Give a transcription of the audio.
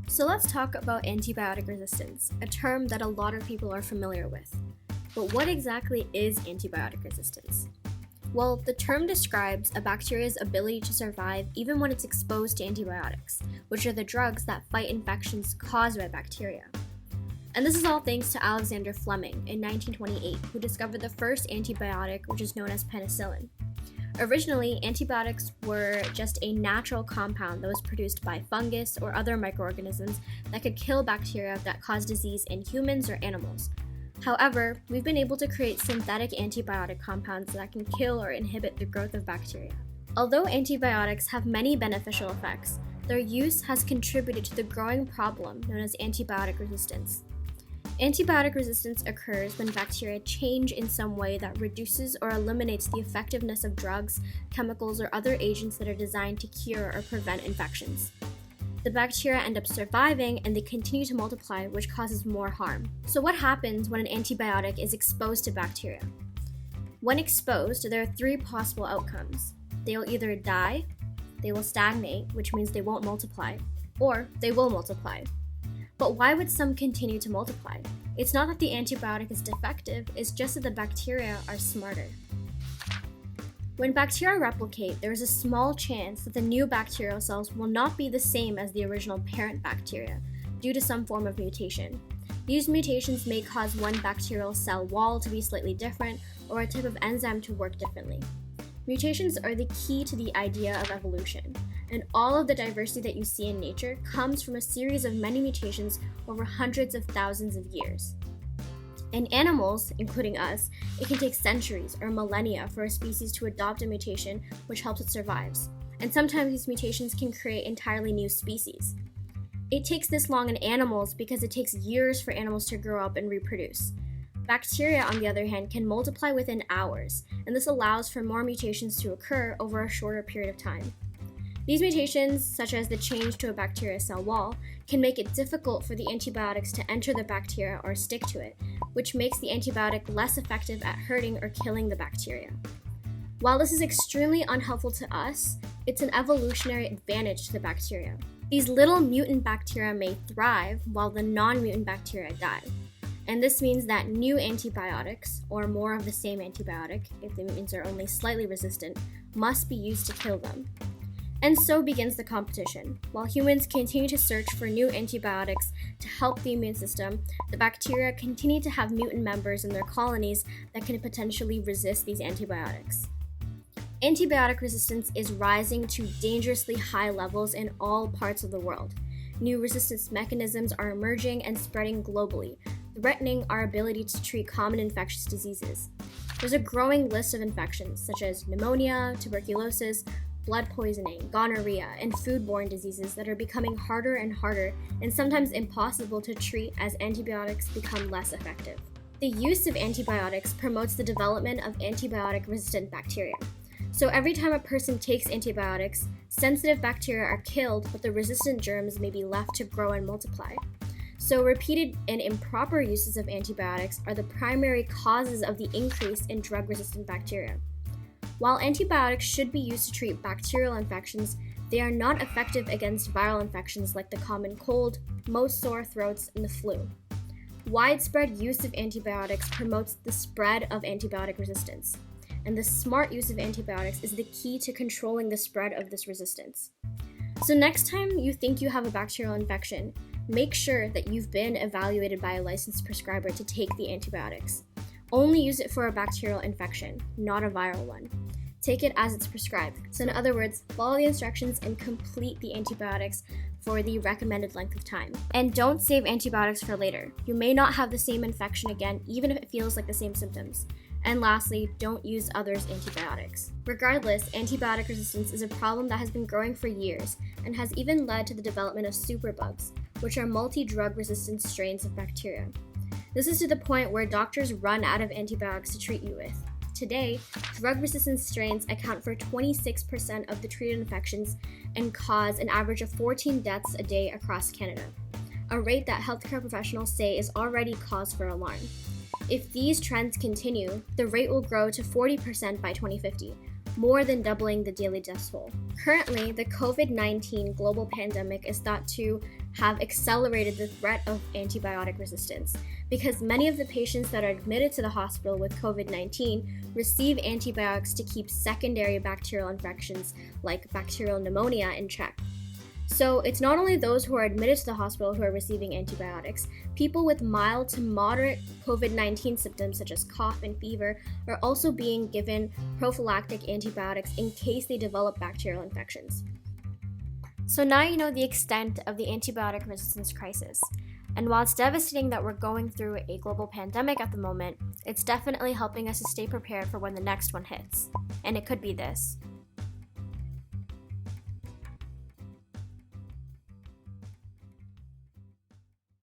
So let's talk about antibiotic resistance, a term that a lot of people are familiar with. But what exactly is antibiotic resistance? Well, the term describes a bacteria's ability to survive even when it's exposed to antibiotics, which are the drugs that fight infections caused by bacteria. And this is all thanks to Alexander Fleming in 1928, who discovered the first antibiotic, which is known as penicillin. Originally, antibiotics were just a natural compound that was produced by fungus or other microorganisms that could kill bacteria that cause disease in humans or animals. However, we've been able to create synthetic antibiotic compounds that can kill or inhibit the growth of bacteria. Although antibiotics have many beneficial effects, their use has contributed to the growing problem known as antibiotic resistance. Antibiotic resistance occurs when bacteria change in some way that reduces or eliminates the effectiveness of drugs, chemicals, or other agents that are designed to cure or prevent infections. The bacteria end up surviving and they continue to multiply, which causes more harm. So what happens when an antibiotic is exposed to bacteria? When exposed, there are three possible outcomes. They will either die, they will stagnate, which means they won't multiply, or they will multiply. But why would some continue to multiply? It's not that the antibiotic is defective, it's just that the bacteria are smarter. When bacteria replicate, there is a small chance that the new bacterial cells will not be the same as the original parent bacteria due to some form of mutation. These mutations may cause one bacterial cell wall to be slightly different or a type of enzyme to work differently. Mutations are the key to the idea of evolution, and all of the diversity that you see in nature comes from a series of many mutations over hundreds of thousands of years. In animals, including us, it can take centuries or millennia for a species to adopt a mutation which helps it survive, and sometimes these mutations can create entirely new species. It takes this long in animals because it takes years for animals to grow up and reproduce. Bacteria, on the other hand, can multiply within hours, and this allows for more mutations to occur over a shorter period of time. These mutations, such as the change to a bacteria cell wall, can make it difficult for the antibiotics to enter the bacteria or stick to it, which makes the antibiotic less effective at hurting or killing the bacteria. While this is extremely unhelpful to us, it's an evolutionary advantage to the bacteria. These little mutant bacteria may thrive while the non-mutant bacteria die. And this means that new antibiotics, or more of the same antibiotic, if the mutants are only slightly resistant, must be used to kill them. And so begins the competition. While humans continue to search for new antibiotics to help the immune system, the bacteria continue to have mutant members in their colonies that can potentially resist these antibiotics. Antibiotic resistance is rising to dangerously high levels in all parts of the world. New resistance mechanisms are emerging and spreading globally, threatening our ability to treat common infectious diseases. There's a growing list of infections such as pneumonia, tuberculosis, blood poisoning, gonorrhea, and foodborne diseases that are becoming harder and harder and sometimes impossible to treat as antibiotics become less effective. The use of antibiotics promotes the development of antibiotic-resistant bacteria. So every time a person takes antibiotics, sensitive bacteria are killed, but the resistant germs may be left to grow and multiply. So repeated and improper uses of antibiotics are the primary causes of the increase in drug-resistant bacteria. While antibiotics should be used to treat bacterial infections, they are not effective against viral infections like the common cold, most sore throats, and the flu. Widespread use of antibiotics promotes the spread of antibiotic resistance, and the smart use of antibiotics is the key to controlling the spread of this resistance. So next time you think you have a bacterial infection, make sure that you've been evaluated by a licensed prescriber to take the antibiotics. Only use it for a bacterial infection, not a viral one. Take it as it's prescribed. So in other words, follow the instructions and complete the antibiotics for the recommended length of time. And don't save antibiotics for later. You may not have the same infection again, even if it feels like the same symptoms. And lastly, don't use others' antibiotics. Regardless, antibiotic resistance is a problem that has been growing for years and has even led to the development of superbugs, which are multi-drug resistant strains of bacteria. This is to the point where doctors run out of antibiotics to treat you with. Today, drug-resistant strains account for 26% of the treated infections and cause an average of 14 deaths a day across Canada, a rate that healthcare professionals say is already cause for alarm. If these trends continue, the rate will grow to 40% by 2050, more than doubling the daily death toll. Currently, the COVID-19 global pandemic is thought to have accelerated the threat of antibiotic resistance because many of the patients that are admitted to the hospital with COVID-19 receive antibiotics to keep secondary bacterial infections like bacterial pneumonia in check. So it's not only those who are admitted to the hospital who are receiving antibiotics, people with mild to moderate COVID-19 symptoms such as cough and fever are also being given prophylactic antibiotics in case they develop bacterial infections. So now you know the extent of the antibiotic resistance crisis. And while it's devastating that we're going through a global pandemic at the moment, it's definitely helping us to stay prepared for when the next one hits. And it could be this.